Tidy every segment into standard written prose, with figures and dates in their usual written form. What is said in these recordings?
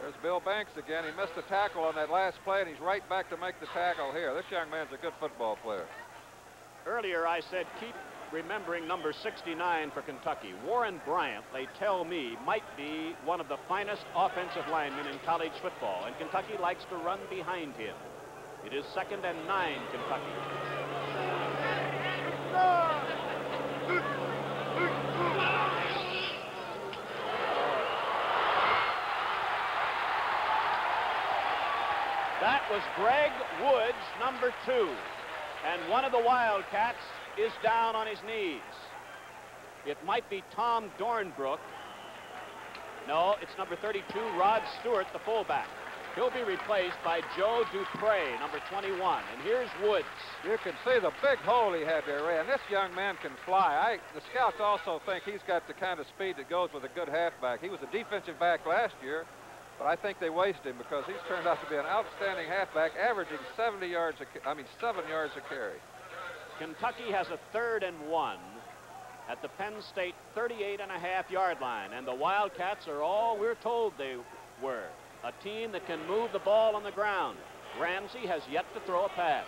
There's Bill Banks again. He missed the tackle on that last play, and he's right back to make the tackle here. This young man's a good football player. Earlier I said keep remembering number 69 for Kentucky. Warren Bryant, they tell me, might be one of the finest offensive linemen in college football, and Kentucky likes to run behind him. It is 2nd and 9, Kentucky. That was Greg Woods, number 2. And one of the Wildcats is down on his knees. It might be Tom Dornbrook. No, it's number 32, Rod Stewart, the fullback. He'll be replaced by Joe Dupre, number 21. And here's Woods. You can see the big hole he had there, Ray. And this young man can fly. The scouts also think he's got the kind of speed that goes with a good halfback. He was a defensive back last year, but I think they wasted him because he's turned out to be an outstanding halfback, averaging 7 yards a carry. Kentucky has a 3rd and 1 at the Penn State 38.5-yard line, and the Wildcats are all we're told they were. A team that can move the ball on the ground. Ramsey has yet to throw a pass.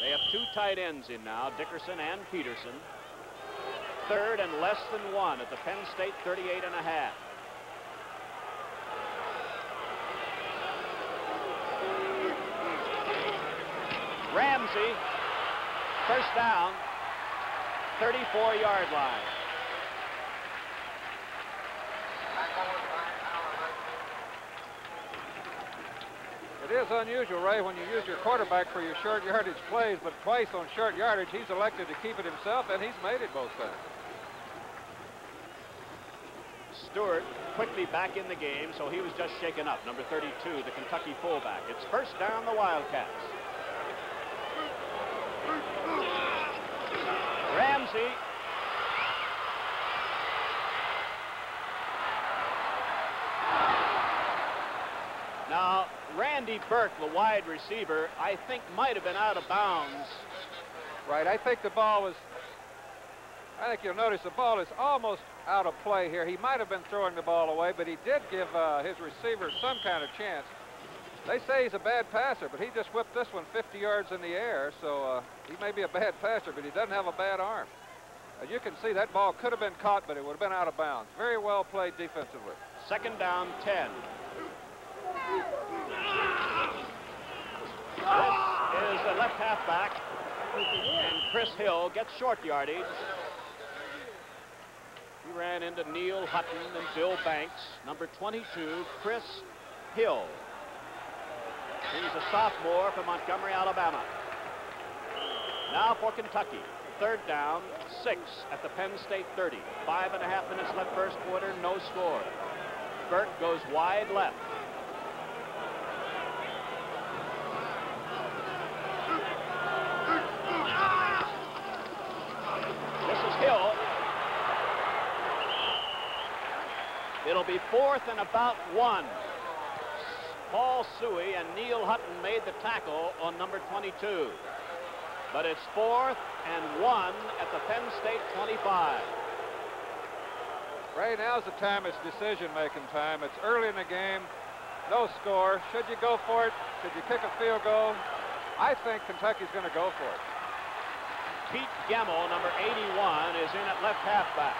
They have 2 tight ends in now, Dickerson and Peterson. 3rd and less than 1 at the Penn State 38.5. Ramsey, first down, 34-yard line. It is unusual, Ray, when you use your quarterback for your short yardage plays, but twice on short yardage, he's elected to keep it himself, and he's made it both times. Stewart quickly back in the game, so he was just shaken up. Number 32, the Kentucky fullback. It's first down, the Wildcats. Ramsey. Now, Randy Burke, the wide receiver, I think might have been out of bounds. Right, I think you'll notice the ball is almost out of play here. He might have been throwing the ball away, but he did give his receiver some kind of chance. They say he's a bad passer, but he just whipped this one 50 yards in the air, so he may be a bad passer, but he doesn't have a bad arm. As you can see, that ball could have been caught, but it would have been out of bounds. Very well played defensively. Second down, 10. This is the left halfback, and Chris Hill gets short yardage. He ran into Neil Hutton and Bill Banks. Number 22, Chris Hill. He's a sophomore from Montgomery, Alabama. Now for Kentucky. Third down, 6 at the Penn State 30. 5.5 minutes left first quarter, no score. Burke goes wide left. This is Hill. It'll be 4th and about 1. Paul Suey and Neil Hutton made the tackle on number 22. But it's 4th and 1 at the Penn State 25. Ray, now's the time. It's decision-making time. It's early in the game. No score. Should you go for it? Should you kick a field goal? I think Kentucky's going to go for it. Pete Gemmell, number 81, is in at left halfback.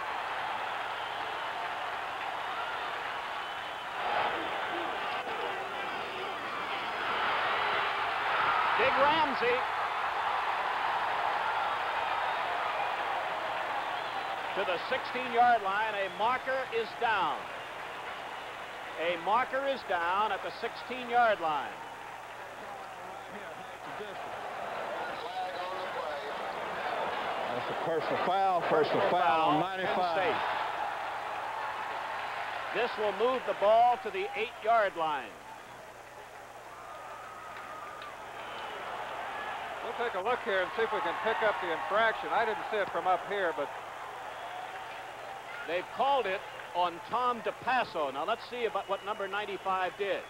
Big Ramsey. To the 16-yard line, a marker is down. A marker is down at the 16-yard line. That's a personal foul. Personal foul, 95. This will move the ball to the 8-yard line. We'll take a look here and see if we can pick up the infraction. I didn't see it from up here, but they've called it on Tom DePasso. Now let's see about what number 95 did.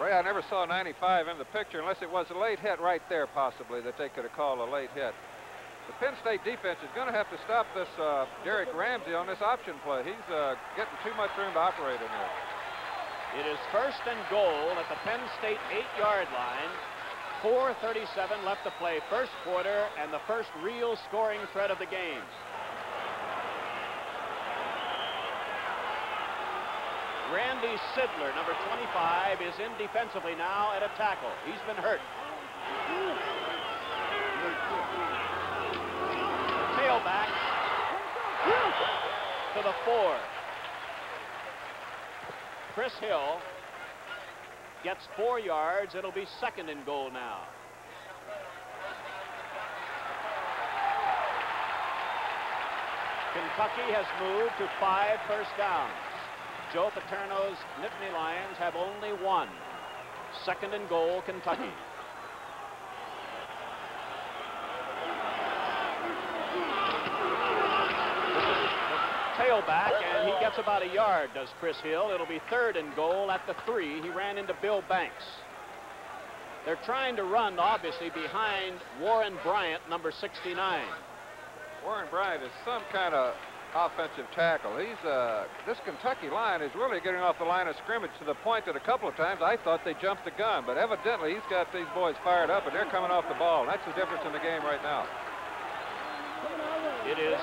Ray, I never saw 95 in the picture unless it was a late hit right there, possibly, that they could have called a late hit. The Penn State defense is going to have to stop this Derek Ramsey on this option play. He's getting too much room to operate in there. It is first and goal at the Penn State 8-yard line. 4:37 left to play first quarter, and the first real scoring threat of the game. Randy Sidler, number 25, is in defensively now at a tackle. He's been hurt. Tailback to the 4. Chris Hill gets 4 yards. It'll be second and goal now. Kentucky has moved to 5 first downs. Joe Paterno's Nittany Lions have only 1. Second and goal, Kentucky. Tailback, and he gets about a yard, does Chris Hill. It'll be third and goal at the 3. He ran into Bill Banks. They're trying to run, obviously, behind Warren Bryant, number 69. Warren Bryant is some kind of offensive tackle. He's this Kentucky line is really getting off the line of scrimmage to the point that a couple of times I thought they jumped the gun, but evidently he's got these boys fired up, and they're coming off the ball. That's the difference in the game right now. It is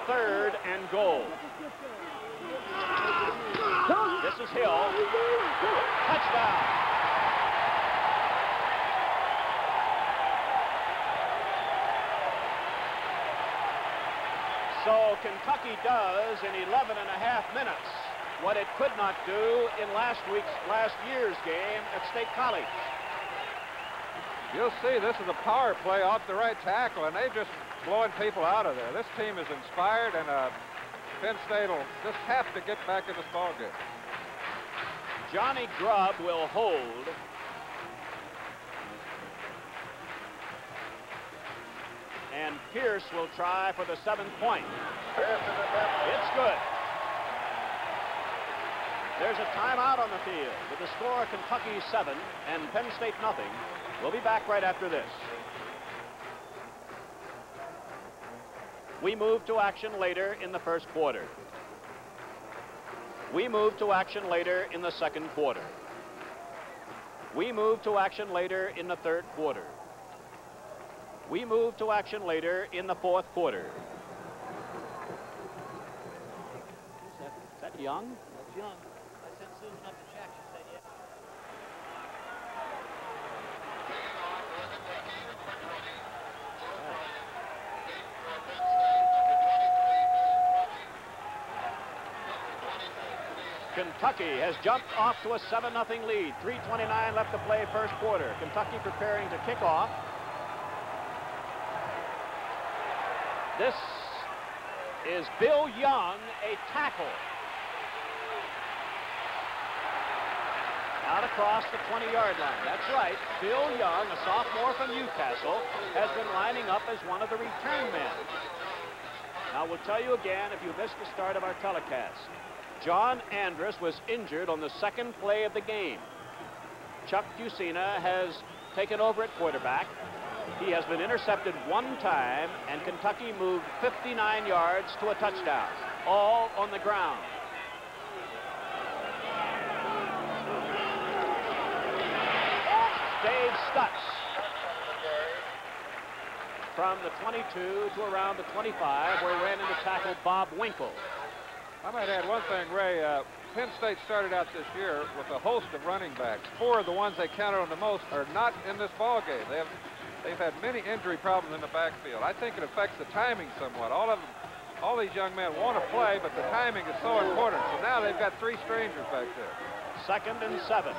third and goal. This is Hill. Touchdown. So Kentucky does in 11 and a half minutes what it could not do in last year's game at State College. You'll see this is a power play off the right tackle, and they're just blowing people out of there. This team is inspired, and Penn State will just have to get back in this ball game. Johnny Grubb will hold. And Pierce will try for the 7th point. It's good. There's a timeout on the field with the score Kentucky 7 and Penn State nothing. We'll be back right after this. We move to action later in the first quarter. We move to action later in the second quarter. We move to action later in the third quarter. We move to action later in the fourth quarter. Is that Young? That's Young. I sent Susan up to check. She said yes. Kentucky has jumped off to a 7-0 lead. 3:29 left to play first quarter. Kentucky preparing to kick off. This is Bill Young, a tackle. Out across the 20-yard line. That's right. Bill Young, a sophomore from Newcastle, has been lining up as one of the return men. Now, we'll tell you again if you missed the start of our telecast. John Andrus was injured on the second play of the game. Chuck Fusina has taken over at quarterback. He has been intercepted 1 time, and Kentucky moved 59 yards to a touchdown, all on the ground. Dave Stutz from the 22 to around the 25, where he ran into tackle Bob Winkle. I might add one thing, Ray. Penn State started out this year with a host of running backs. 4 of the ones they counted on the most are not in this ball game. They've had many injury problems in the backfield. I think it affects the timing somewhat. All these young men want to play, but the timing is so important. So now they've got 3 strangers back there. 2nd and 7.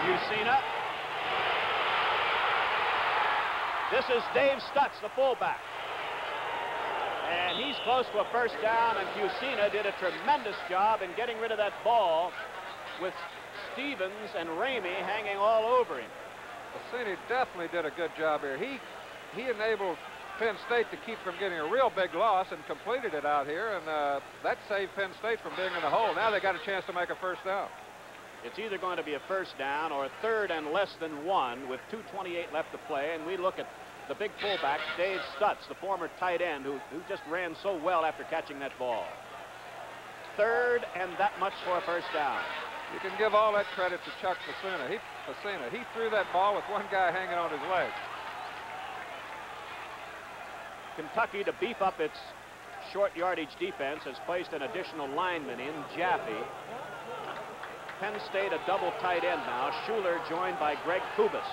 Fusina. This is Dave Stutz, the fullback. And he's close to a first down, and Fusina did a tremendous job in getting rid of that ball with Stevens and Ramey hanging all over him. Fusina definitely did a good job here. He enabled Penn State to keep from getting a real big loss and completed it out here, and that saved Penn State from being in the hole. Now they got a chance to make a first down. It's either going to be a first down or a 3rd and less than 1 with 2:28 left to play. And we look at the big fullback, Dave Stutz, the former tight end who just ran so well after catching that ball. 3rd and that much for a first down. You can give all that credit to Chuck Facina. He threw that ball with one guy hanging on his leg. Kentucky, to beef up its short yardage defense, has placed an additional lineman in, Jaffe. Penn State a double tight end now. Schuler joined by Greg Kubis.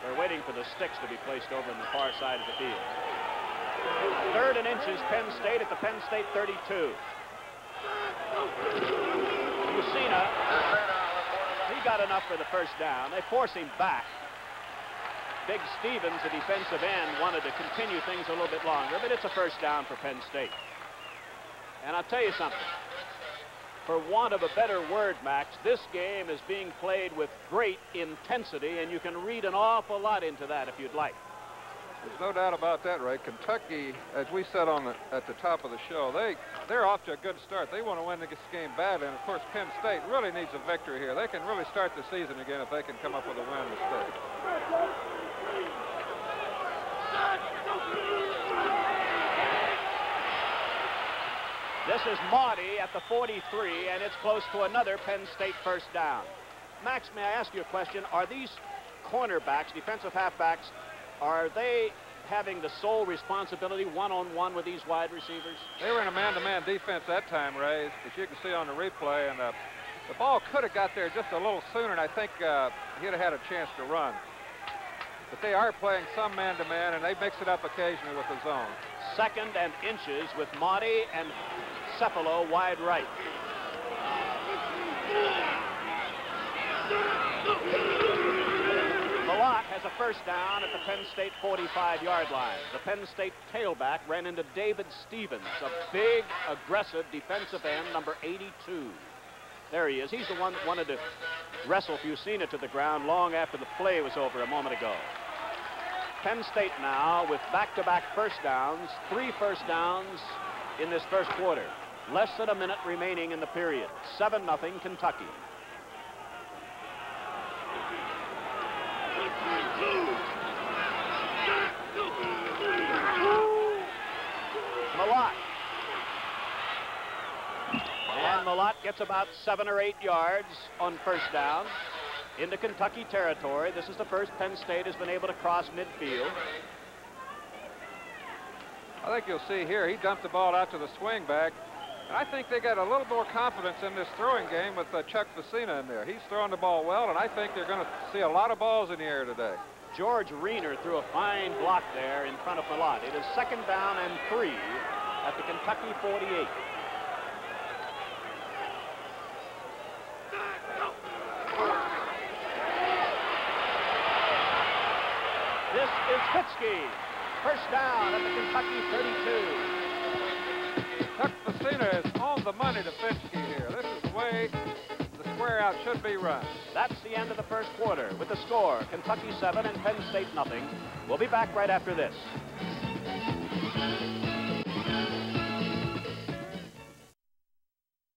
They're waiting for the sticks to be placed over on the far side of the field. 3rd and inches, Penn State at the Penn State 32. Lucina, he got enough for the first down. They force him back. Big Stevens, the defensive end, wanted to continue things a little bit longer, but it's a first down for Penn State. And I'll tell you something. For want of a better word, Max, this game is being played with great intensity, and you can read an awful lot into that if you'd like. There's no doubt about that, Ray. Kentucky, as we said at the top of the show, they're off to a good start. They want to win this game badly, and of course Penn State really needs a victory here. They can really start the season again if they can come up with a win in the state. This is Maudie at the 43, and it's close to another Penn State first down. Max, may I ask you a question? Are these cornerbacks, defensive halfbacks, are they having the sole responsibility one-on-one with these wide receivers? They were in a man-to-man defense that time, Ray, as you can see on the replay, and the ball could have got there just a little sooner, and I think he'd have had a chance to run. But they are playing some man-to-man, and they mix it up occasionally with the zone. 2nd and inches with Maudie and Cepalo wide right. Malott has a first down at the Penn State 45-yard line. The Penn State tailback ran into David Stevens, a big, aggressive defensive end, number 82. There he is. He's the one that wanted to wrestle Fusina to the ground long after the play was over a moment ago. Penn State now with back-to-back first downs, 3 first downs in this first quarter. Less than a minute remaining in the period. 7-0 Kentucky. Malott. And Malott gets about 7 or 8 yards on first down into Kentucky territory. This is the first Penn State has been able to cross midfield. I think you'll see here, he dumped the ball out to the swing back. And I think they got a little more confidence in this throwing game with Chuck Facina in there. He's throwing the ball well, and I think they're going to see a lot of balls in the air today. George Riener threw a fine block there in front of Malott. It is 2nd down and 3 at the Kentucky 48. This is Fitzke. First down at the Kentucky 32. Chuck Facina is on the money to Fitzke here. This is the way the square out should be run. That's the end of the first quarter with the score, Kentucky 7 and Penn State 0. We'll be back right after this.